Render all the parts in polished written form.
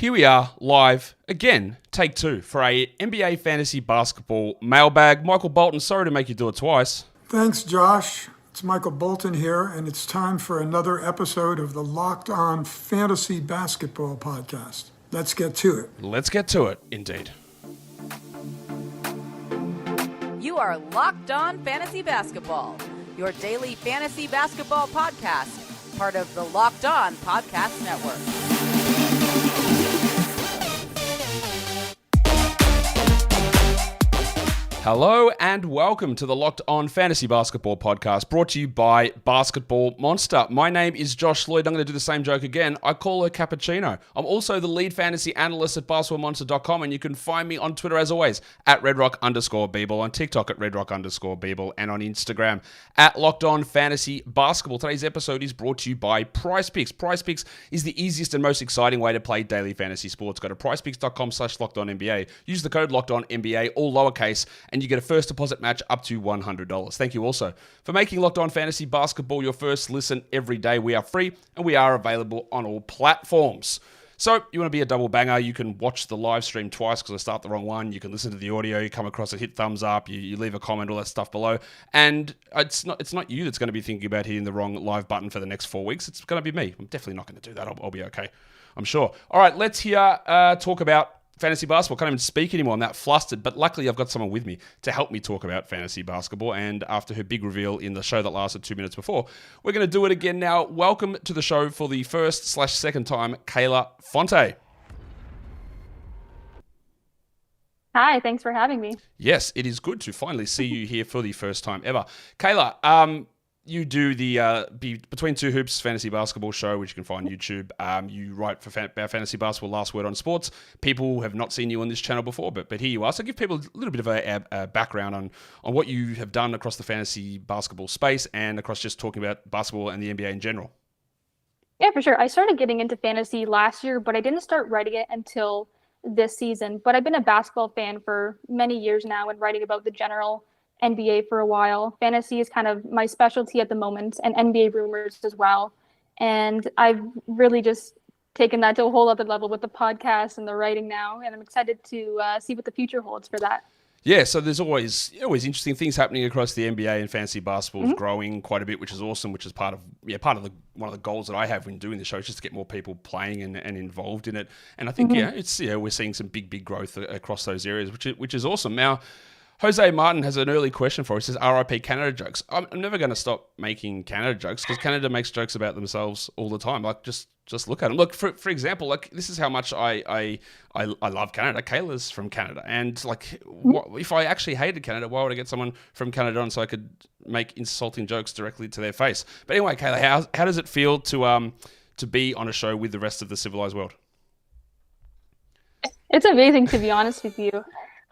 Here we are, live, again, take two, for a NBA Fantasy Basketball Mailbag. Michael Bolton, sorry to make you do it twice. Thanks, Josh. It's Michael Bolton here, and it's time for another episode of the Locked On Fantasy Basketball Podcast. Let's get to it. Let's get to it, indeed. You are Locked On Fantasy Basketball, your daily fantasy basketball podcast, part of the Locked On Podcast Network. Hello and welcome to the Locked On Fantasy Basketball Podcast, brought to you by Basketball Monster. My name is Josh Lloyd. I'm going to do the same joke again. I call her Cappuccino. I'm also the lead fantasy analyst at basketballmonster.com, and you can find me on Twitter as always at redrock_Beeble, on TikTok at redrock_Beeble, and on Instagram at Locked On Fantasy Basketball. Today's episode is brought to you by PricePicks. PricePicks is the easiest and most exciting way to play daily fantasy sports. Go to pricepicks.com/LockedOnNBA. Use the code LockedOnNBA, all lowercase, and you get a first deposit match up to $100. Thank you also for making Locked On Fantasy Basketball your first listen every day. We are free and we are available on all platforms. So you want to be a double banger, you can watch the live stream twice because I start the wrong one. You can listen to the audio, you come across it, hit thumbs up, you leave a comment, all that stuff below. And it's not you that's going to be thinking about hitting the wrong live button for the next 4 weeks. It's going to be me. I'm definitely not going to do that. I'll be okay, I'm sure. All right, let's talk about fantasy basketball. Can't even speak anymore. I'm that flustered, but luckily I've got someone with me to help me talk about fantasy basketball. And after her big reveal in the show that lasted 2 minutes before, we're going to do it again now. Welcome to the show for the first/second time, Kayla Fonte. Hi, thanks for having me. Yes, it is good to finally see you here for the first time ever. Kayla, you do the Between Two Hoops fantasy basketball show, which you can find on YouTube. You write for about fantasy basketball, Last Word on Sports. People have not seen you on this channel before, but here you are. So give people a little bit of a background on what you have done across the fantasy basketball space and across just talking about basketball and the NBA in general. Yeah, for sure. I started getting into fantasy last year, but I didn't start writing it until this season. But I've been a basketball fan for many years now and writing about the general NBA for a while. Fantasy is kind of my specialty at the moment, and NBA rumors as well. And I've really just taken that to a whole other level with the podcast and the writing now, and I'm excited to see what the future holds for that. Yeah, so there's always interesting things happening across the NBA, and fantasy basketball is growing quite a bit, which is awesome. Which is part of one of the goals that I have when doing the show, is just to get more people playing and involved in it. And I think we're seeing some big growth across those areas, which is awesome. Now, Jose Martin has an early question for us. He says, RIP Canada jokes. I'm never going to stop making Canada jokes because Canada makes jokes about themselves all the time. Like, just look at them. Look, for example, like, this is how much I love Canada. Kayla's from Canada. And, like, if I actually hated Canada, why would I get someone from Canada on so I could make insulting jokes directly to their face? But anyway, Kayla, how does it feel to be on a show with the rest of the civilized world? It's amazing, to be honest with you.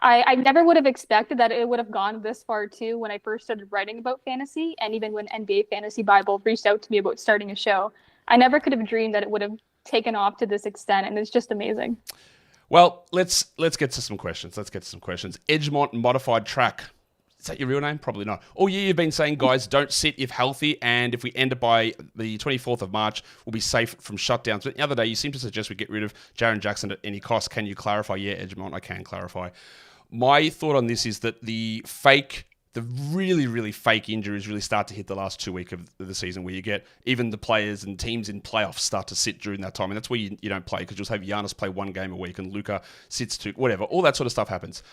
I never would have expected that it would have gone this far, too, when I first started writing about fantasy, and even when NBA Fantasy Bible reached out to me about starting a show. I never could have dreamed that it would have taken off to this extent, and it's just amazing. Well, let's get to some questions. Edgemont Modified Track. Is that your real name? Probably not. All year you've been saying, guys, don't sit if healthy, and if we end it by the 24th of March, we'll be safe from shutdowns. But the other day, you seem to suggest we get rid of Jaren Jackson at any cost. Can you clarify? Yeah, Edgemont, I can clarify. My thought on this is that the really, really fake injuries really start to hit the last 2 weeks of the season, where you get even the players and teams in playoffs start to sit during that time. And that's where you don't play, because you'll have Giannis play 1 game a week and Luka sits 2, whatever. All that sort of stuff happens.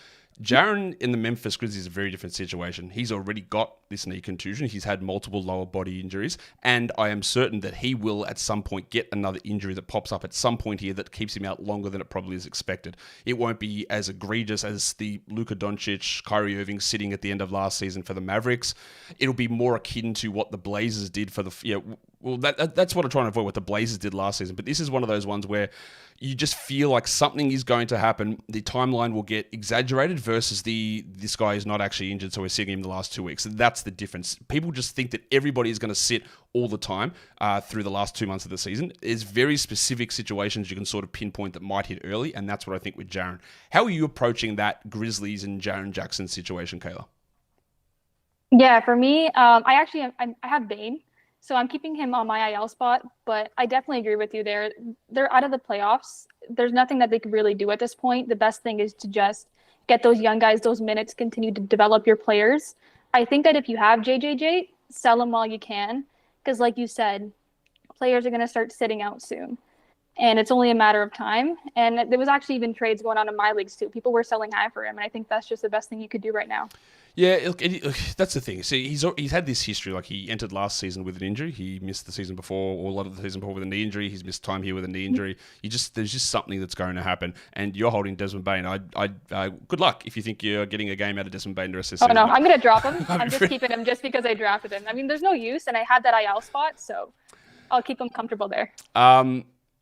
Jaren in the Memphis Grizzlies is a very different situation. He's already got this knee contusion. He's had multiple lower body injuries, and I am certain that he will at some point get another injury that pops up at some point here that keeps him out longer than it probably is expected. It won't be as egregious as the Luka Doncic, Kyrie Irving sitting at the end of last season for the Mavericks. It'll be more akin to what the Blazers did for that's what I'm trying to avoid, what the Blazers did last season. But this is one of those ones where you just feel like something is going to happen. The timeline will get exaggerated versus this guy is not actually injured, so we're seeing him the last 2 weeks. And that's the difference. People just think that everybody is going to sit all the time through the last 2 months of the season. There's very specific situations you can sort of pinpoint that might hit early, and that's what I think with Jaren. How are you approaching that Grizzlies and Jaren Jackson situation, Kayla? Yeah, for me, I have Bane. So I'm keeping him on my IL spot, but I definitely agree with you there. They're out of the playoffs. there's nothing that they could really do at this point. The best thing is to just get those young guys those minutes, continue to develop your players. I think that if you have JJJ, sell them while you can, because like you said, players are going to start sitting out soon. And it's only a matter of time. And there was actually even trades going on in my leagues too. People were selling high for him, and I think that's just the best thing you could do right now. Yeah, look, that's the thing. See, he's had this history. Like, he entered last season with an injury. He missed the season before, or a lot of the season before with a knee injury. He's missed time here with a knee injury. There's just something that's going to happen. And you're holding Desmond Bane. Good luck if you think you're getting a game out of Desmond Bane the rest of the season. Oh no, I'm going to drop him. I'm just keeping him just because I drafted him. I mean, there's no use, and I had that IL spot, so I'll keep him comfortable there.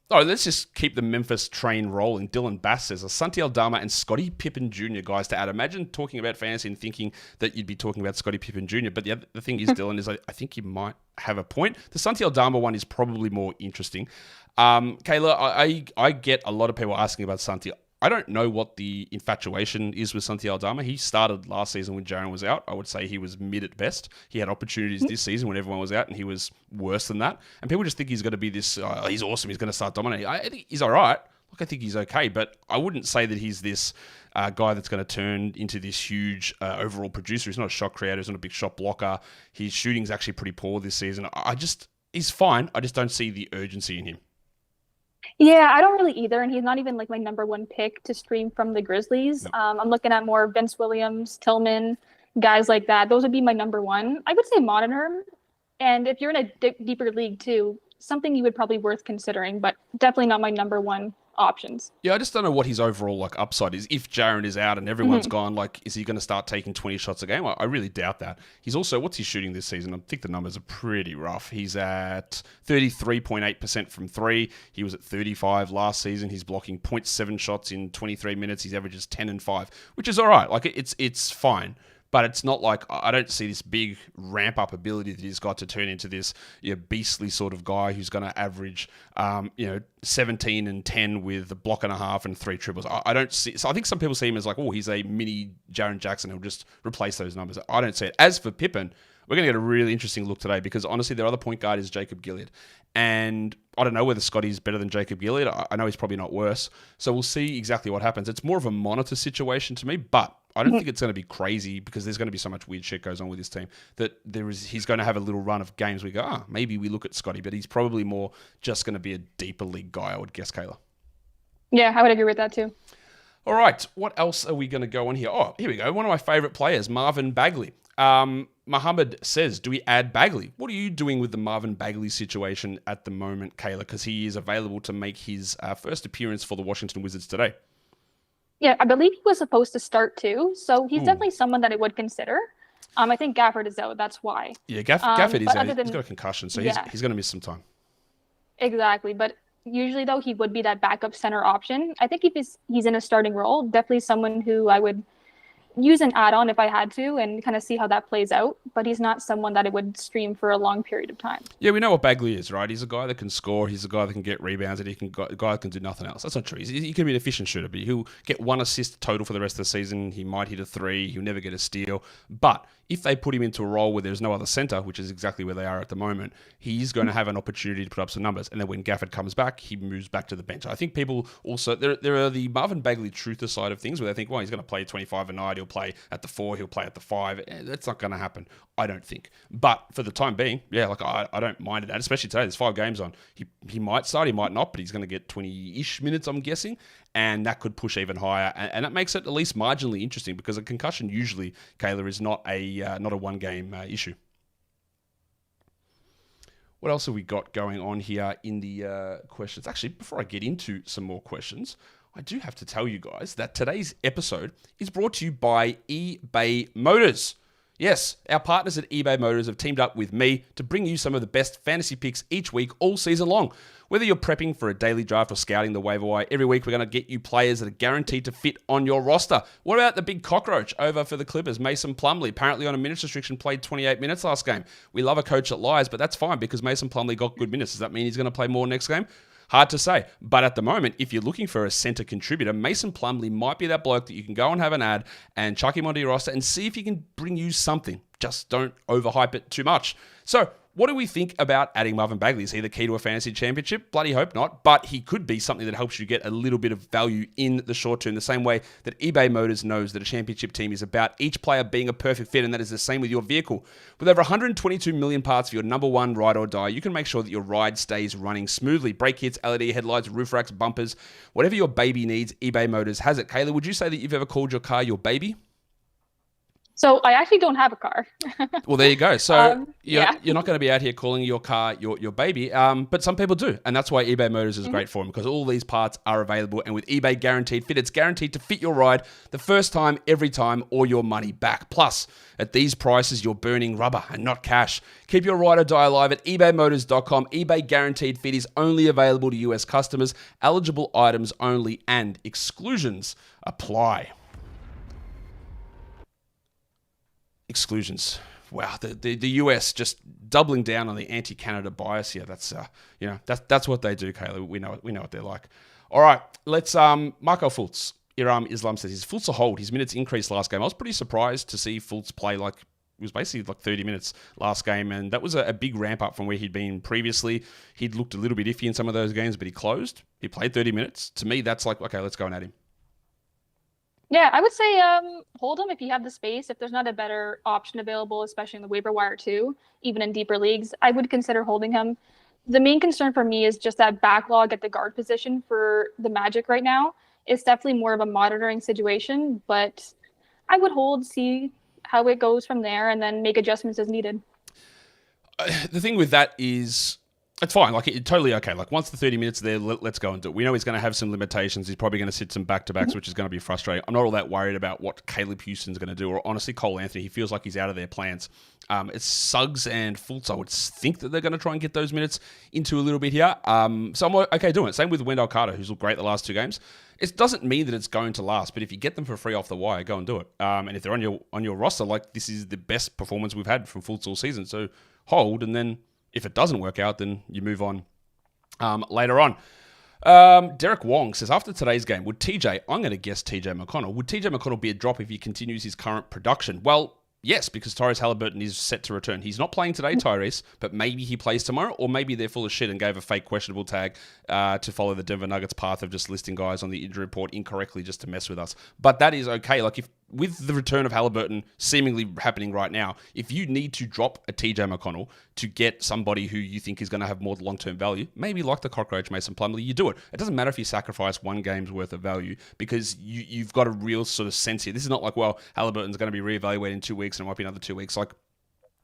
Oh, let's just keep the Memphis train rolling. Dylan Bass says, Santi Aldama and Scottie Pippen Jr. guys to add. Imagine talking about fantasy and thinking that you'd be talking about Scottie Pippen Jr. But the thing is, Dylan, is I think you might have a point. The Santi Aldama one is probably more interesting. Kayla, I get a lot of people asking about Santi. I don't know what the infatuation is with Santi Aldama. He started last season when Jaren was out. I would say he was mid at best. He had opportunities this season when everyone was out, and he was worse than that. And people just think he's going to be this, he's awesome, he's going to start dominating. I think he's all right. Look, I think he's okay, but I wouldn't say that he's this guy that's going to turn into this huge overall producer. He's not a shot creator. He's not a big shot blocker. His shooting's actually pretty poor this season. He's fine. I just don't see the urgency in him. Yeah, I don't really either, and he's not even like my number one pick to stream from the Grizzlies. No. I'm looking at more Vince Williams, Tillman, guys like that. Those would be my number one. I would say monitor him, and if you're in a deeper league too, something you would probably worth considering, but definitely not my number one options. Yeah, I just don't know what his overall upside is. If Jaren is out and everyone's gone, is he going to start taking 20 shots a game? I really doubt that. He's also, what's he shooting this season? I think the numbers are pretty rough. He's at 33.8% from three. He was at 35 last season. He's blocking 0.7 shots in 23 minutes. He averages 10 and 5, which is all right. It's fine. But it's not like, I don't see this big ramp-up ability that he's got to turn into this beastly sort of guy who's going to average 17 and 10 with a block and a half and 3 triples. I don't see. So I think some people see him as he's a mini Jaren Jackson. He'll just replace those numbers. I don't see it. As for Pippen, we're going to get a really interesting look today because honestly, their other point guard is Jacob Gilead. And I don't know whether Scotty's better than Jacob Gilead. I know he's probably not worse. So we'll see exactly what happens. It's more of a monitor situation to me, but I don't think it's going to be crazy because there's going to be so much weird shit goes on with this team that he's going to have a little run of games where we go, maybe we look at Scotty, but he's probably more just going to be a deeper league guy, I would guess, Kayla. Yeah, I would agree with that too. All right, what else are we going to go on here? Oh, here we go. One of my favorite players, Marvin Bagley. Muhammad says, do we add Bagley? What are you doing with the Marvin Bagley situation at the moment, Kayla? Because he is available to make his first appearance for the Washington Wizards today. Yeah, I believe he was supposed to start too, so he's definitely someone that I would consider. I think Gafford is out, that's why. Yeah, Gafford is out. He's got a concussion, so he's going to miss some time. Exactly, but usually though, he would be that backup center option. I think if he's in a starting role, definitely someone who I would use an add-on if I had to and kind of see how that plays out, but he's not someone that I would stream for a long period of time. Yeah, we know what Bagley is, right? He's a guy that can score. He's a guy that can get rebounds, and a guy that can do nothing else. That's not true. He can be an efficient shooter, but he'll get 1 assist total for the rest of the season. He might hit a 3. He'll never get a steal. But if they put him into a role where there's no other center, which is exactly where they are at the moment, he's going to have an opportunity to put up some numbers. And then when Gafford comes back, he moves back to the bench. I think people also, there are the Marvin Bagley truther side of things where they think, well, he's going to play 25 a night. He'll play at the 4. He'll play at the 5. That's not going to happen, I don't think. But for the time being, yeah, I don't mind it. And especially today, there's 5 games on. He might start, he might not, but he's going to get 20-ish minutes, I'm guessing. And that could push even higher. And that makes it at least marginally interesting because a concussion usually, Kayla, is not a one-game issue. What else have we got going on here in the questions? Actually, before I get into some more questions, I do have to tell you guys that today's episode is brought to you by eBay Motors. Yes, our partners at eBay Motors have teamed up with me to bring you some of the best fantasy picks each week, all season long. Whether you're prepping for a daily draft or scouting the waiver wire, every week we're going to get you players that are guaranteed to fit on your roster. What about the big cockroach over for the Clippers, Mason Plumlee, apparently on a minutes restriction, played 28 minutes last game. We love a coach that lies, but that's fine because Mason Plumlee got good minutes. Does that mean he's going to play more next game? Hard to say. But at the moment, if you're looking for a center contributor, Mason Plumlee might be that bloke that you can go and have an ad and chuck him onto your roster and see if he can bring you something. Just don't overhype it too much. So What do we think about adding Marvin Bagley? Is he the key to a fantasy championship? Bloody hope not, but he could be something that helps you get a little bit of value in the short term, the same way that eBay Motors knows that a championship team is about each player being a perfect fit, and that is the same with your vehicle. With over 122 million parts for your number one ride or die, you can make sure that your ride stays running smoothly. Brake kits, LED headlights, roof racks, bumpers, whatever your baby needs, eBay Motors has it. Kayla, would you say that you've ever called your car your baby? So I actually don't have a car. Well, there you go. So you're yeah. not going to be out here calling your car your baby, but some people do. And that's why eBay Motors is great for them, because all these parts are available. And with eBay Guaranteed Fit, it's guaranteed to fit your ride the first time, every time, or your money back. Plus, at these prices, you're burning rubber and not cash. Keep your ride or die alive at ebaymotors.com. eBay Guaranteed Fit is only available to US customers, eligible items only, and exclusions apply. Exclusions. Wow, the US just doubling down on the anti-Canada bias here. That's that's what they do, Kayla. We know what they're like. All right, let's Markelle Fultz. Islam says his Fultz a hold. His minutes increased last game. I was pretty surprised to see Fultz play it was basically like 30 minutes last game, and that was a big ramp up from where he'd been previously. He'd looked a little bit iffy in some of those games, but he closed. He played 30 minutes. To me, that's like, okay, let's go and add him. Yeah, I would say hold him if you have the space. If there's not a better option available, especially in the waiver wire too, even in deeper leagues, I would consider holding him. The main concern for me is just that backlog at the guard position for the Magic right now. It's definitely more of a monitoring situation, but I would hold, see how it goes from there, and then make adjustments as needed. The thing with that is, it's fine. Like, it's totally okay. Like, once the 30 minutes are there, let's go and do it. We know he's going to have some limitations. He's probably going to sit some back-to-backs, which is going to be frustrating. I'm not all that worried about what Caleb Houston's going to do, or honestly, Cole Anthony. He feels like he's out of their plans. It's Suggs and Fultz. I would think that they're going to try and get those minutes into a little bit here. So I'm okay doing it. Same with Wendell Carter, who's looked great the last two games. It doesn't mean that it's going to last, but if you get them for free off the wire, go and do it. And if they're on your roster, like, this is the best performance we've had from Fultz all season. So hold, and then if it doesn't work out, then you move on later on. Derek Wong says, after today's game, I'm going to guess TJ McConnell. Would TJ McConnell be a drop if he continues his current production? Well, yes, because Tyrese Halliburton is set to return. He's not playing today, Tyrese, but maybe he plays tomorrow, or maybe they're full of shit and gave a fake questionable tag to follow the Denver Nuggets path of just listing guys on the injury report incorrectly just to mess with us. But that is okay. Like, if with the return of Halliburton seemingly happening right now, if you need to drop a TJ McConnell to get somebody who you think is going to have more long-term value, maybe like the cockroach Mason Plumlee, you do it. It doesn't matter if you sacrifice one game's worth of value, because you've got a real sort of sense here. This is not like, well, Halliburton's going to be reevaluated in 2 weeks and it might be another 2 weeks. Like,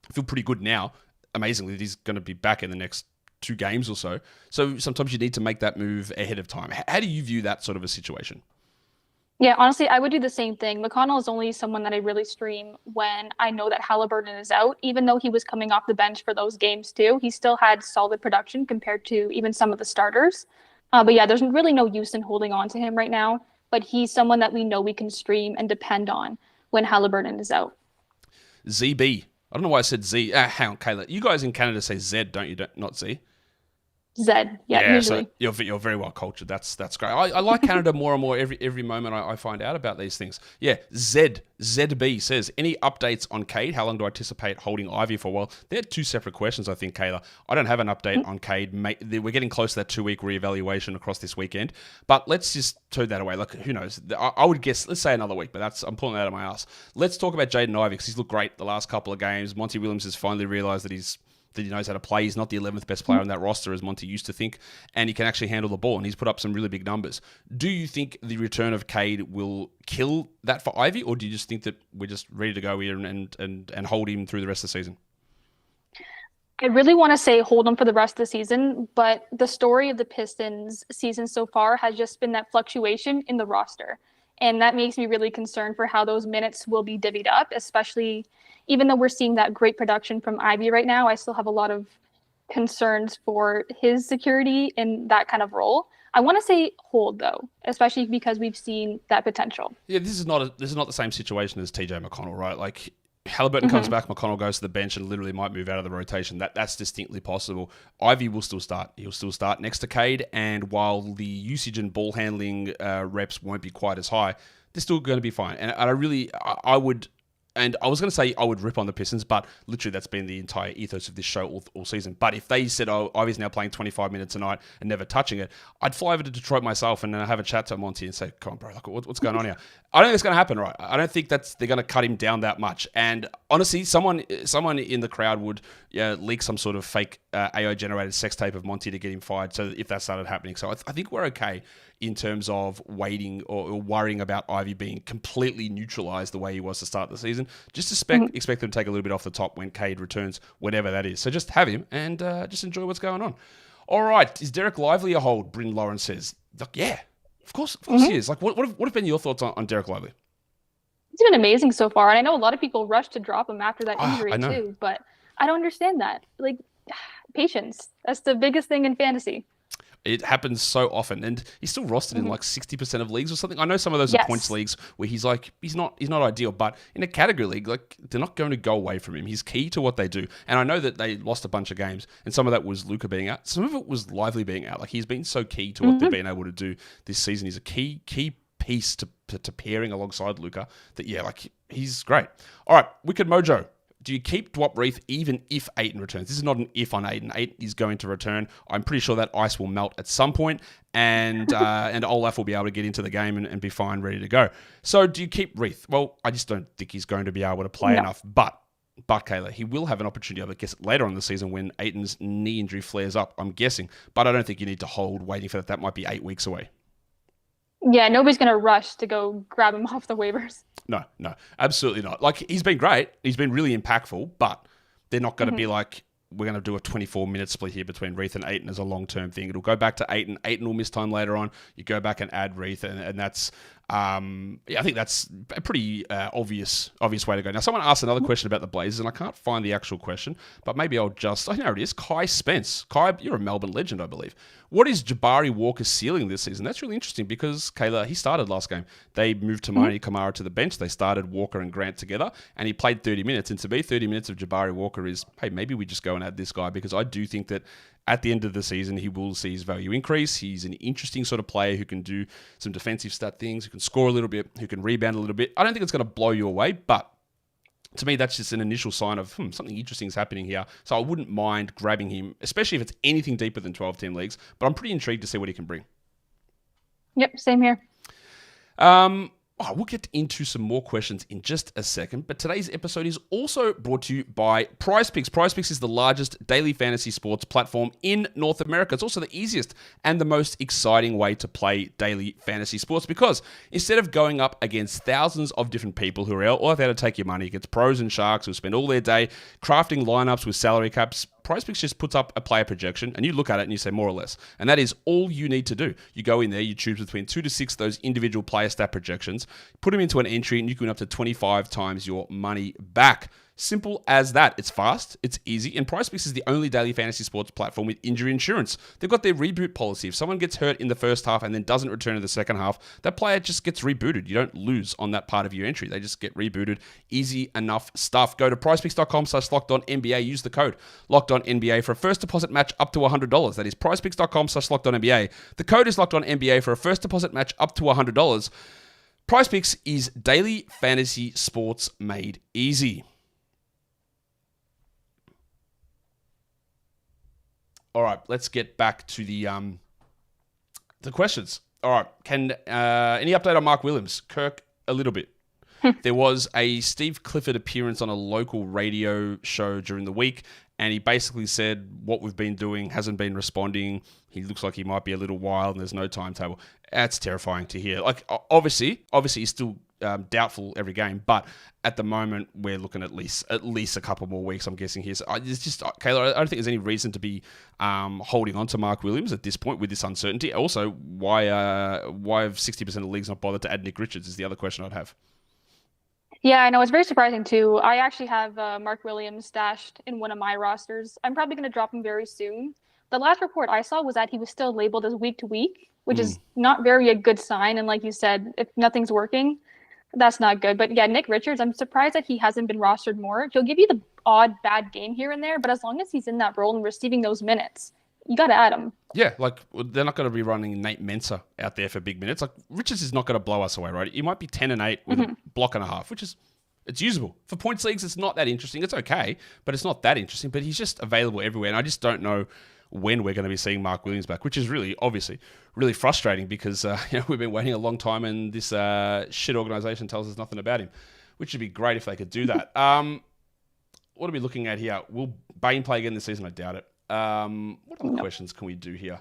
I feel pretty good now, amazingly, that he's going to be back in the next 2 games or so. So sometimes you need to make that move ahead of time. How do you view that sort of a situation? Yeah, honestly, I would do the same thing. McConnell is only someone that I really stream when I know that Halliburton is out. Even though he was coming off the bench for those games too, he still had solid production compared to even some of the starters. But yeah, there's really no use in holding on to him right now. But he's someone that we know we can stream and depend on when Halliburton is out. ZB. I don't know why I said Z. Hang on, Kayla. You guys in Canada say Z, don't you? Not Z? Zed, yeah, usually. So you're very well cultured. That's great. I like Canada more and more every moment I find out about these things. Yeah, ZB says, any updates on Cade? How long do I anticipate holding Ivy for? Well, they're 2 separate questions, I think, Kayla. I don't have an update on Cade. We're getting close to that 2-week reevaluation across this weekend. But let's just turn that away. Like, who knows? I would guess, let's say another week, but I'm pulling that out of my ass. Let's talk about Jaden Ivey, because he's looked great the last couple of games. Monty Williams has finally realized that he knows how to play. He's not the 11th best player on that roster, as Monty used to think, and he can actually handle the ball, and he's put up some really big numbers. Do you think the return of Cade will kill that for Ivy, or do you just think that we're just ready to go here and hold him through the rest of the season? I really want to say hold him for the rest of the season, but the story of the Pistons season so far has just been that fluctuation in the roster. And that makes me really concerned for how those minutes will be divvied up, especially even though we're seeing that great production from Ivy right now. I still have a lot of concerns for his security in that kind of role. I want to say hold, though, especially because we've seen that potential. Yeah, this is not the same situation as TJ McConnell, right? Like, Halliburton comes back, McConnell goes to the bench and literally might move out of the rotation. That's distinctly possible. Ivy will still start. He'll still start next to Cade, and while the usage and ball handling reps won't be quite as high, they're still going to be fine. And I would And I was going to say I would rip on the Pistons, but literally that's been the entire ethos of this show all season. But if they said, oh, Ivy's now playing 25 minutes a night and never touching it, I'd fly over to Detroit myself and have a chat to Monty and say, come on, bro, like, what's going on here? I don't think it's going to happen, right? I don't think they're going to cut him down that much. And honestly, someone in the crowd would leak some sort of fake AI-generated sex tape of Monty to get him fired, so if that started happening. So I think we're okay in terms of waiting or worrying about Ivy being completely neutralized the way he was to start the season. Just expect them to take a little bit off the top when Cade returns, whenever that is. So just have him and just enjoy what's going on. All right, is Derek Lively a hold? Bryn Lawrence says. Like, yeah, of course he is. Like, what have been your thoughts on Derek Lively? He's been amazing so far, and I know a lot of people rushed to drop him after that injury too, but I don't understand that. Like, patience. That's the biggest thing in fantasy. It happens so often, and he's still rostered in like 60% of leagues or something. I know some of those are points leagues where he's not ideal, but in a category league, like, they're not going to go away from him. He's key to what they do, and I know that they lost a bunch of games, and some of that was Luka being out, some of it was Lively being out. Like, he's been so key to what they've been able to do this season. He's a key piece to pairing alongside Luka. That he's great. All right, Wicked Mojo. Do you keep Dwop Reith even if Ayton returns? This is not an if on Ayton. Ayton is going to return. I'm pretty sure that ice will melt at some point, and Olaf will be able to get into the game and be fine, ready to go. So do you keep Reith? Well, I just don't think he's going to be able to play enough. But Kayla, he will have an opportunity, I guess, later on in the season when Ayton's knee injury flares up, I'm guessing. But I don't think you need to hold waiting for that. That might be 8 weeks away. Yeah, nobody's going to rush to go grab him off the waivers. No, absolutely not. Like, he's been great. He's been really impactful, but they're not going to be like, we're going to do a 24-minute split here between Reith and Ayton as a long-term thing. It'll go back to Ayton. Ayton will miss time later on. You go back and add Reith, and that's, I think that's a pretty obvious way to go. Now, someone asked another question about the Blazers, and I can't find the actual question, but maybe I'll just, I know it is, Kai Spence. Kai, you're a Melbourne legend, I believe. What is Jabari Walker's ceiling this season? That's really interesting because, Kayla, he started last game. They moved Tamani Kamara to the bench. They started Walker and Grant together, and he played 30 minutes. And to me, 30 minutes of Jabari Walker is, hey, maybe we just go and add this guy, because I do think that at the end of the season, he will see his value increase. He's an interesting sort of player who can do some defensive stat things, who can score a little bit, who can rebound a little bit. I don't think it's going to blow you away, but to me, that's just an initial sign of something interesting is happening here. So I wouldn't mind grabbing him, especially if it's anything deeper than 12-team leagues. But I'm pretty intrigued to see what he can bring. Yep, same here. We'll get into some more questions in just a second, but today's episode is also brought to you by PricePicks. PricePicks is the largest daily fantasy sports platform in North America. It's also the easiest and the most exciting way to play daily fantasy sports, because instead of going up against thousands of different people who are all there to take your money, against pros and sharks who spend all their day crafting lineups with salary caps, PricePicks just puts up a player projection, and you look at it and you say more or less. And that is all you need to do. You go in there, you choose between 2 to 6 of those individual player stat projections, put them into an entry, and you can win up to 25 times your money back. Simple as that. It's fast, it's easy, and PricePicks is the only daily fantasy sports platform with injury insurance. They've got their reboot policy. If someone gets hurt in the first half and then doesn't return in the second half, that player just gets rebooted. You don't lose on that part of your entry. They just get rebooted. Easy enough stuff. Go to PricePicks.com/LockedOnNBA. Use the code LockedOnNBA for a first deposit match up to $100. That is PricePicks.com/LockedOnNBA. The code is LockedOnNBA for a first deposit match up to $100. PricePicks is daily fantasy sports made easy. All right, let's get back to the questions. All right, any update on Mark Williams? Kirk, a little bit. There was a Steve Clifford appearance on a local radio show during the week, and he basically said what we've been doing hasn't been responding. He looks like he might be a little wild, and there's no timetable. That's terrifying to hear. Like, obviously, he's still doubtful every game, but at the moment we're looking at least a couple more weeks, I'm guessing here. So it's just, Kayla, I don't think there's any reason to be holding on to Mark Williams at this point with this uncertainty. Also, why have 60% of the leagues not bothered to add Nick Richards is the other question I'd have. Yeah, I know. It's very surprising, too. I actually have Mark Williams stashed in one of my rosters. I'm probably going to drop him very soon. The last report I saw was that he was still labeled as week to week, which is not very a good sign. And like you said, if nothing's working, that's not good. But yeah, Nick Richards, I'm surprised that he hasn't been rostered more. He'll give you the odd bad game here and there, but as long as he's in that role and receiving those minutes, you got to add him. Yeah, like, they're not going to be running Nate Mensah out there for big minutes. Like, Richards is not going to blow us away, right? He might be 10 and 8 with a block and a half, which is It's usable. For points leagues, it's not that interesting. It's okay, but it's not that interesting. But he's just available everywhere, and I just don't know when we're going to be seeing Mark Williams back, which is really, obviously, really frustrating because we've been waiting a long time, and this shit organization tells us nothing about him, which would be great if they could do that. What are we looking at here? Will Bane play again this season? I doubt it. What other questions can we do here?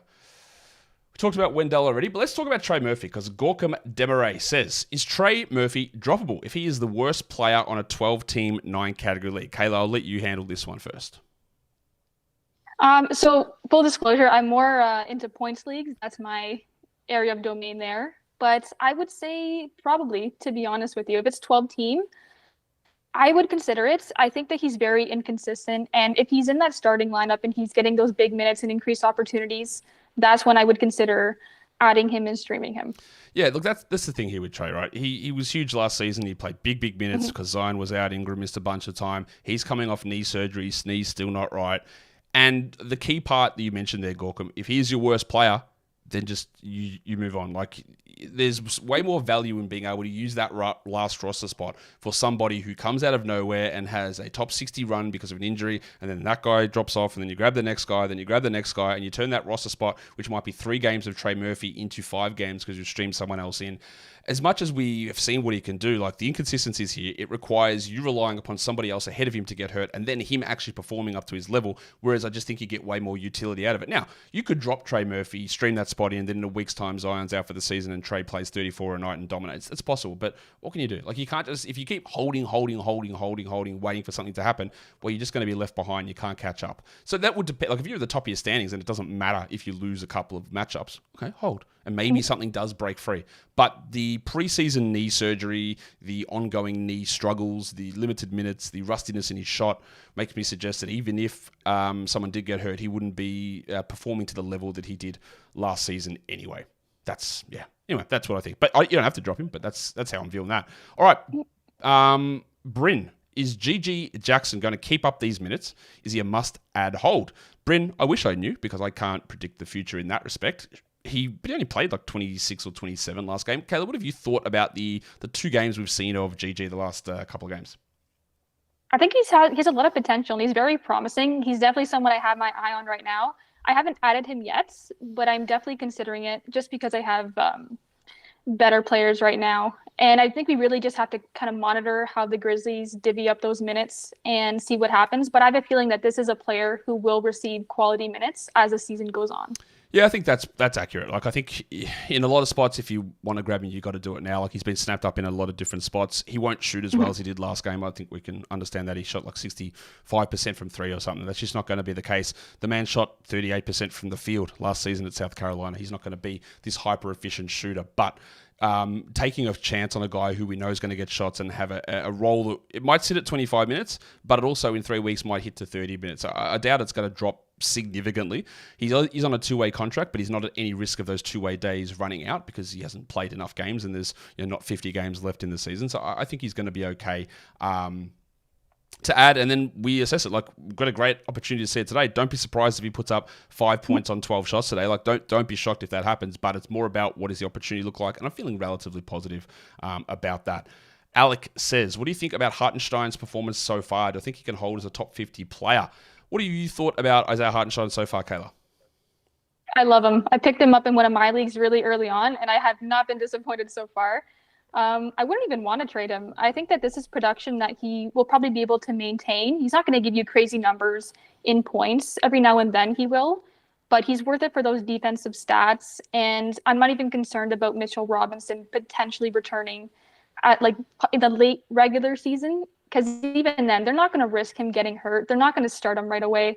We talked about Wendell already, but let's talk about Trey Murphy because Gorkum Demaray says, is Trey Murphy droppable if he is the worst player on a 12-team, 9-category league? Kayla, I'll let you handle this one first. So full disclosure, I'm more into points leagues. That's my area of domain there. But I would say probably, to be honest with you, if it's 12-team, I would consider it. I think that he's very inconsistent. And if he's in that starting lineup and he's getting those big minutes and increased opportunities, that's when I would consider adding him and streaming him. Yeah, look, that's the thing here with Trey, right? He was huge last season. He played big minutes because Zion was out. Ingram missed a bunch of time. He's coming off knee surgery. His knee's still not right. And the key part that you mentioned there, Gorkum, if he's your worst player, then just you move on. Like, there's way more value in being able to use that last roster spot for somebody who comes out of nowhere and has a top 60 run because of an injury, and then that guy drops off, and then you grab the next guy, then you grab the next guy, and you turn that roster spot, which might be 3 games of Trey Murphy, into 5 games because you've streamed someone else in. As much as we have seen what he can do, like the inconsistencies here, it requires you relying upon somebody else ahead of him to get hurt and then him actually performing up to his level, whereas I just think you get way more utility out of it. Now, you could drop Trey Murphy, stream that spot in, then in a week's time Zion's out for the season and Trey plays 34 a night and dominates. It's possible, but what can you do? Like, you can't just, if you keep holding, waiting for something to happen, well, you're just going to be left behind. You can't catch up. So that would depend. Like, if you're at the top of your standings and it doesn't matter if you lose a couple of matchups, okay, hold. And maybe something does break free. But the preseason knee surgery, the ongoing knee struggles, the limited minutes, the rustiness in his shot makes me suggest that even if someone did get hurt, he wouldn't be performing to the level that he did last season anyway. Anyway, that's what I think. But you don't have to drop him, but that's how I'm viewing that. All right. Bryn, is Gigi Jackson going to keep up these minutes? Is he a must-add hold? Bryn, I wish I knew because I can't predict the future in that respect. He only played like 26 or 27 last game. Kayla, what have you thought about the 2 games we've seen of GG the last couple of games? I think he has a lot of potential, and he's very promising. He's definitely someone I have my eye on right now. I haven't added him yet, but I'm definitely considering it just because I have better players right now. And I think we really just have to kind of monitor how the Grizzlies divvy up those minutes and see what happens. But I have a feeling that this is a player who will receive quality minutes as the season goes on. Yeah, I think that's accurate. Like, I think in a lot of spots, if you want to grab him, you got to do it now. Like, he's been snapped up in a lot of different spots. He won't shoot as well as he did last game. I think we can understand that. He shot like 65% from 3 or something. That's just not going to be the case. The man shot 38% from the field last season at South Carolina. He's not going to be this hyper-efficient shooter. But taking a chance on a guy who we know is going to get shots and have a role that it might sit at 25 minutes, but it also in 3 weeks might hit to 30 minutes. I doubt it's going to drop significantly. He's on a 2-way contract, but he's not at any risk of those 2-way days running out because he hasn't played enough games and there's not 50 games left in the season. So I think he's going to be okay to add, and then we assess it. Like, we've got a great opportunity to see it today. Don't be surprised if he puts up 5 points on 12 shots today. Like, don't be shocked if that happens, but it's more about what does the opportunity look like, and I'm feeling relatively positive about that. Alec says, what do you think about Hartenstein's performance so far? Do you think he can hold as a top 50 player? What have you thought about Isaiah Hartenstein so far, Kayla? I love him. I picked him up in one of my leagues really early on, and I have not been disappointed so far. I wouldn't even want to trade him. I think that this is production that he will probably be able to maintain. He's not going to give you crazy numbers in points. Every now and then he will, but he's worth it for those defensive stats. And I'm not even concerned about Mitchell Robinson potentially returning at like in the late regular season, because even then they're not going to risk him getting hurt. They're not going to start him right away.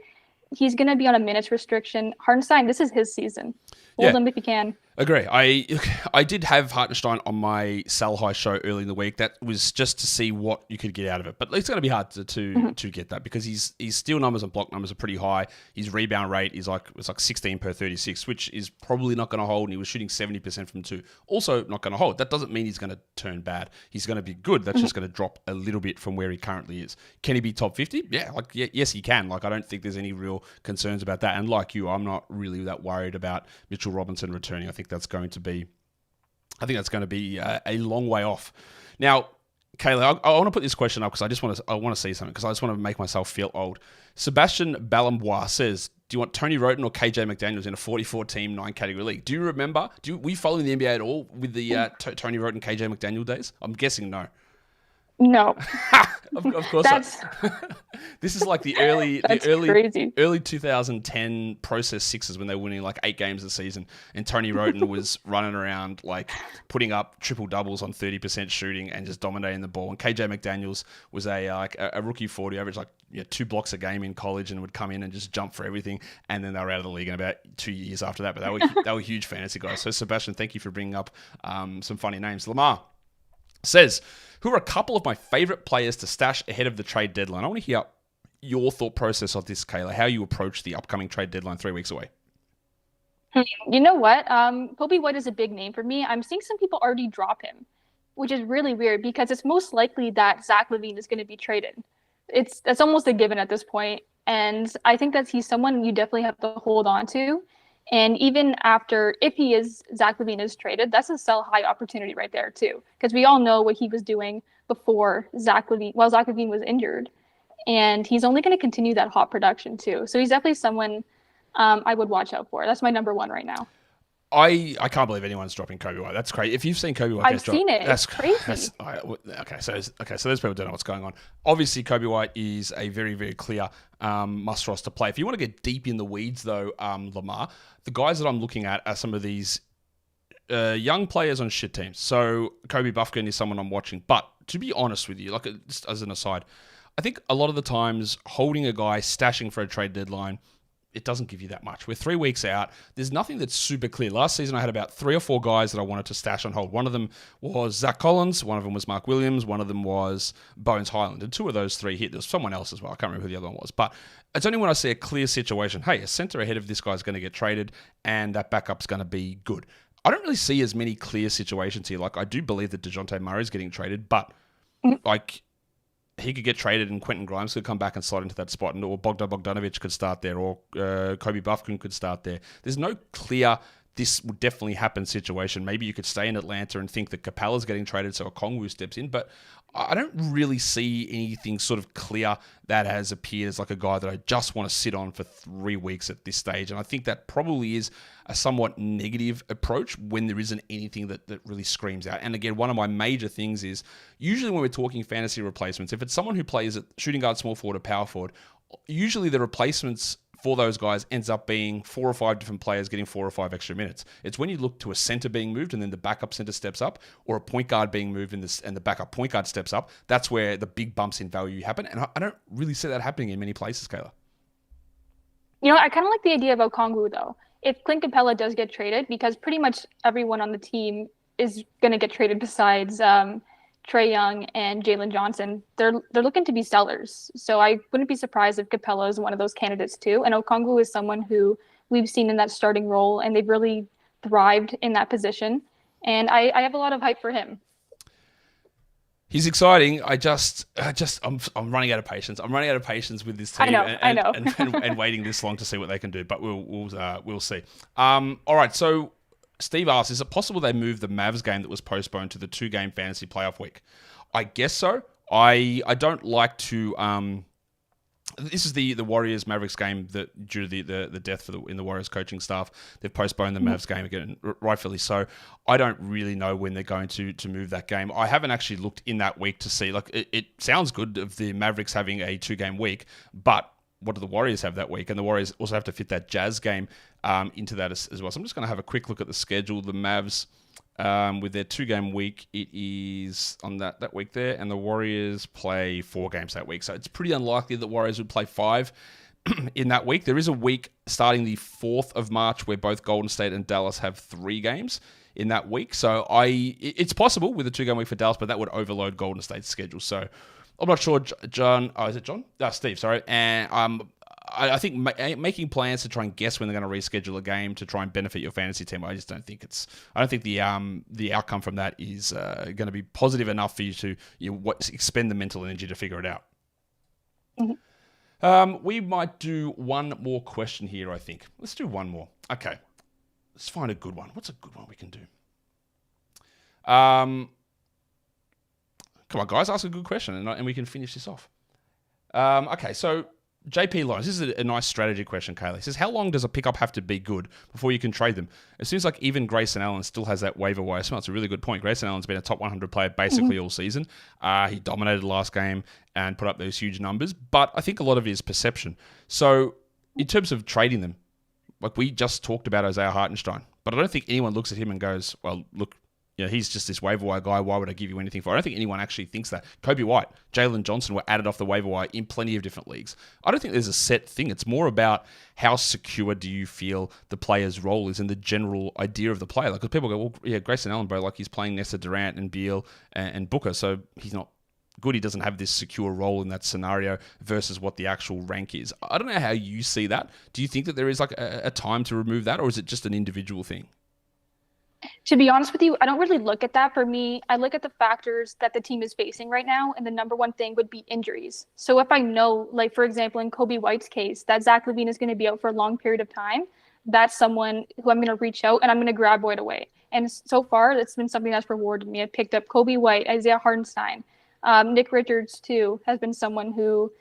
He's going to be on a minutes restriction. Hartenstein, this is his season. Hold him if you can. Agree. I did have Hartenstein on my sell high show early in the week. That was just to see what you could get out of it. But it's going to be hard to get that because his steal numbers and block numbers are pretty high. His rebound rate is like 16 per 36, which is probably not going to hold. And he was shooting 70% from 2. Also not going to hold. That doesn't mean he's going to turn bad. He's going to be good. That's just going to drop a little bit from where he currently is. Can he be top 50? Yeah, yes, he can. Like, I don't think there's any real concerns about that. And like you, I'm not really that worried about Mitchell Robinson returning. I think that's going to be a long way off. Now, Kayla, I want to put this question up because I want to see something because I just want to make myself feel old. Sebastian Balambois says, do you want Tony Wroten or KJ McDaniels in a 44-team 9-category league? Do you remember? Were you following the NBA at all with the Tony Wroten, KJ McDaniel days? I'm guessing no. No. Of course. That's This is like the crazy. early 2010 process sixes when they were winning like 8 games a season, and Tony Wroten was running around like putting up triple doubles on 30% shooting and just dominating the ball. And KJ McDaniels was a rookie 40, averaged like 2 blocks a game in college, and would come in and just jump for everything. And then they were out of the league in about 2 years after that. But they were huge fantasy guys. So Sebastian, thank you for bringing up some funny names. Lamar says, who are a couple of my favorite players to stash ahead of the trade deadline? I want to hear your thought process of this, Kayla, how you approach the upcoming trade deadline 3 weeks away. You know what? Kobe White is a big name for me. I'm seeing some people already drop him, which is really weird because it's most likely that Zach LaVine is going to be traded. That's almost a given at this point. And I think that he's someone you definitely have to hold on to. And even after, if Zach LaVine is traded, that's a sell high opportunity right there too. Because we all know what he was doing before Zach LaVine was injured. And he's only going to continue that hot production too. So he's definitely someone I would watch out for. That's my number one right now. I can't believe anyone's dropping Kobe White. That's crazy. If you've seen Kobe White, I've seen it. That's crazy. So those people don't know what's going on. Obviously, Kobe White is a very, very clear must roster play. If you want to get deep in the weeds, though, Lamar, the guys that I'm looking at are some of these young players on shit teams. So Kobe Buffkin is someone I'm watching. But to be honest with you, like just as an aside, I think a lot of the times holding a guy, stashing for a trade deadline, it doesn't give you that much. We're 3 weeks out. There's nothing that's super clear. Last season, I had about 3 or 4 guys that I wanted to stash on hold. One of them was Zach Collins. One of them was Mark Williams. One of them was Bones Highland. And 2 of those 3 hit. There was someone else as well. I can't remember who the other one was. But it's only when I see a clear situation, hey, a center ahead of this guy's going to get traded and that backup's going to be good. I don't really see as many clear situations here. Like, I do believe that DeJounte Murray's getting traded, but like, he could get traded and Quentin Grimes could come back and slot into that spot, or Bogdan Bogdanovic could start there, or Kobe Buffkin could start there. There's no clear, this would definitely happen situation. Maybe you could stay in Atlanta and think that Capella's getting traded, so Okongwu steps in, but I don't really see anything sort of clear that has appeared as like a guy that I just want to sit on for 3 weeks at this stage. And I think that probably is a somewhat negative approach when there isn't anything that really screams out. And again, one of my major things is usually when we're talking fantasy replacements, if it's someone who plays at shooting guard, small forward, or power forward, usually the replacements for those guys ends up being 4 or 5 different players getting 4 or 5 extra minutes. It's when you look to a center being moved and then the backup center steps up, or a point guard being moved and the backup point guard steps up, that's where the big bumps in value happen. And I don't really see that happening in many places, Kayla. You know, I kind of like the idea of Okongwu, though. If Clint Capella does get traded, because pretty much everyone on the team is going to get traded besides Trae Young and Jalen Johnson, they're looking to be sellers. So I wouldn't be surprised if Capella is one of those candidates too. And Okongwu is someone who we've seen in that starting role, and they've really thrived in that position. And I have a lot of hype for him. He's exciting. I'm running out of patience. I'm running out of patience with this team. I know. and waiting this long to see what they can do. But we'll see. All right. So Steve asks, is it possible they moved the Mavs game that was postponed to the 2-game fantasy playoff week? I guess so. I don't like to. This is the Warriors Mavericks game that due to the death in the Warriors coaching staff, they've postponed the Mavs game again, rightfully so. I don't really know when they're going to move that game. I haven't actually looked in that week to see. Like it sounds good of the Mavericks having a 2-game week, but what do the Warriors have that week? And the Warriors also have to fit that Jazz game into that as well. So I'm just going to have a quick look at the schedule. The Mavs, with their 2-game week, it is on that week there, and the Warriors play 4 games that week. So it's pretty unlikely that Warriors would play 5 in that week. There is a week starting the 4th of March where both Golden State and Dallas have 3 games in that week. So it's possible with a 2-game week for Dallas, but that would overload Golden State's schedule. So I'm not sure, John. Oh, is it John? Steve, sorry. And I think making plans to try and guess when they're going to reschedule a game to try and benefit your fantasy team, I just don't think the outcome from that is going to be positive enough for you to expend the mental energy to figure it out. Mm-hmm. We might do one more question here, I think. Let's do one more. Okay. Let's find a good one. What's a good one we can do? God, Come on, guys, ask a good question, and we can finish this off. Okay, so JP Lawrence, this is a nice strategy question, Kayla. He says, how long does a pickup have to be good before you can trade them? It seems like even Grayson Allen still has that waiver wire smell. It's a really good point. Grayson Allen's been a top 100 player basically all season. He dominated last game and put up those huge numbers, but I think a lot of it is perception. So in terms of trading them, like we just talked about Isaiah Hartenstein, but I don't think anyone looks at him and goes, well, look, he's just this waiver wire guy. Why would I give you anything for? I don't think anyone actually thinks that. Kobe White, Jalen Johnson were added off the waiver wire in plenty of different leagues. I don't think there's a set thing. It's more about how secure do you feel the player's role is and the general idea of the player. Like, 'cause people go, well, yeah, Grayson Allen, bro, like he's playing next to Durant and Beal and Booker, so he's not good. He doesn't have this secure role in that scenario versus what the actual rank is. I don't know how you see that. Do you think that there is like a time to remove that, or is it just an individual thing? To be honest with you, I don't really look at that. For me, I look at the factors that the team is facing right now, and the number one thing would be injuries. So if I know, like, for example, in Kobe White's case, that Zach LaVine is going to be out for a long period of time, that's someone who I'm going to reach out and I'm going to grab right away. And so far, it's been something that's rewarded me. I picked up Kobe White, Isaiah Hartenstein. Nick Richards, too, has been someone who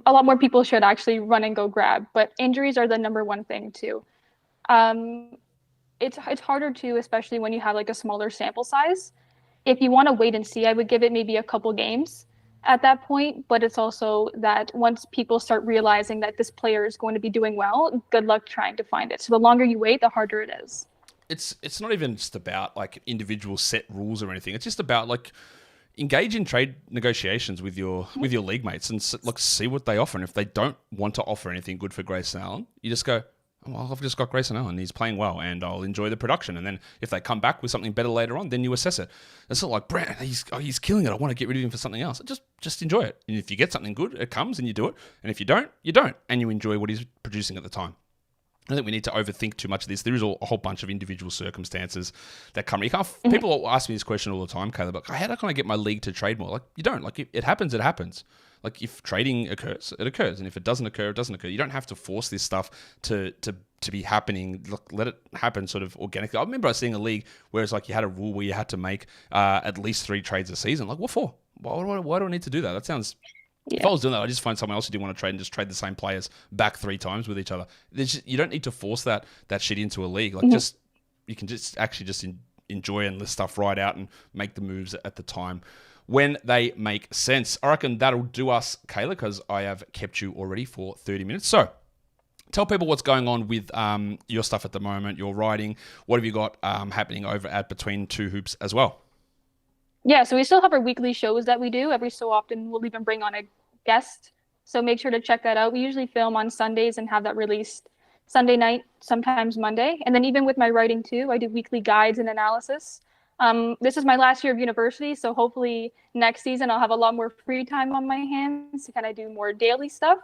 a lot more people should actually run and go grab. But injuries are the number one thing, too. It's harder too, especially when you have like a smaller sample size. If you want to wait and see, I would give it maybe a couple games at that point. But it's also that once people start realizing that this player is going to be doing well, good luck trying to find it. So the longer you wait, the harder it is. It's not even just about like individual set rules or anything. It's just about like engage in trade negotiations with your league mates and like see what they offer. And if they don't want to offer anything good for Grayson Allen, you just go, well, I've just got Grayson Allen. He's playing well, and I'll enjoy the production. And then if they come back with something better later on, then you assess it. It's not like, Brent, he's killing it. I want to get rid of him for something else. Just enjoy it. And if you get something good, it comes and you do it. And if you don't, you don't. And you enjoy what he's producing at the time. I don't think we need to overthink too much of this. There is a whole bunch of individual circumstances that come. You can't. People ask me this question all the time, Kayla, but how can I get my league to trade more? Like, you don't. Like, it happens, it happens. Like, if trading occurs, it occurs. And if it doesn't occur, it doesn't occur. You don't have to force this stuff to be happening. Look, let it happen sort of organically. I remember seeing a league where it's like you had a rule where you had to make at least 3 trades a season. Like, what for? Why do I need to do that? That sounds... Yeah. If I was doing that, I'd just find someone else who didn't want to trade and just trade the same players back 3 times with each other. You don't need to force that shit into a league. Like, you can just enjoy and list stuff right out and make the moves at the time when they make sense. I reckon that'll do us, Kayla, because I have kept you already for 30 minutes. So tell people what's going on with your stuff at the moment, your writing. What have you got happening over at Between Two Hoops as well? Yeah, so we still have our weekly shows that we do. Every so often, we'll even bring on a guest. So make sure to check that out. We usually film on Sundays and have that released Sunday night, sometimes Monday. And then even with my writing too, I do weekly guides and analysis. This is my last year of university, so hopefully next season I'll have a lot more free time on my hands to kind of do more daily stuff.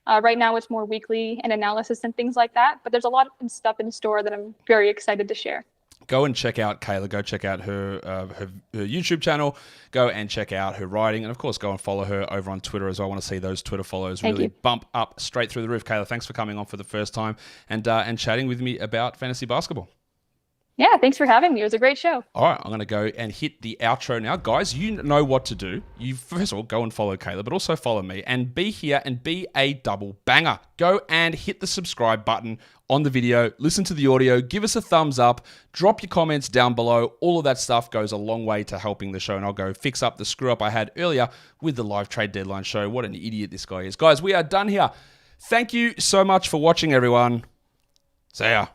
Right now it's more weekly and analysis and things like that. But there's a lot of stuff in store that I'm very excited to share. Go and check out Kayla. Go check out her YouTube channel. Go and check out her writing. And, of course, go and follow her over on Twitter as well. I want to see those Twitter follows really bump up straight through the roof. Kayla, thanks for coming on for the first time and chatting with me about fantasy basketball. Yeah, thanks for having me. It was a great show. All right, I'm going to go and hit the outro now. Guys, you know what to do. You first of all, go and follow Kayla, but also follow me and be here and be a double banger. Go and hit the subscribe button on the video. Listen to the audio. Give us a thumbs up. Drop your comments down below. All of that stuff goes a long way to helping the show, and I'll go fix up the screw-up I had earlier with the live trade deadline show. What an idiot this guy is. Guys, we are done here. Thank you so much for watching, everyone. See ya.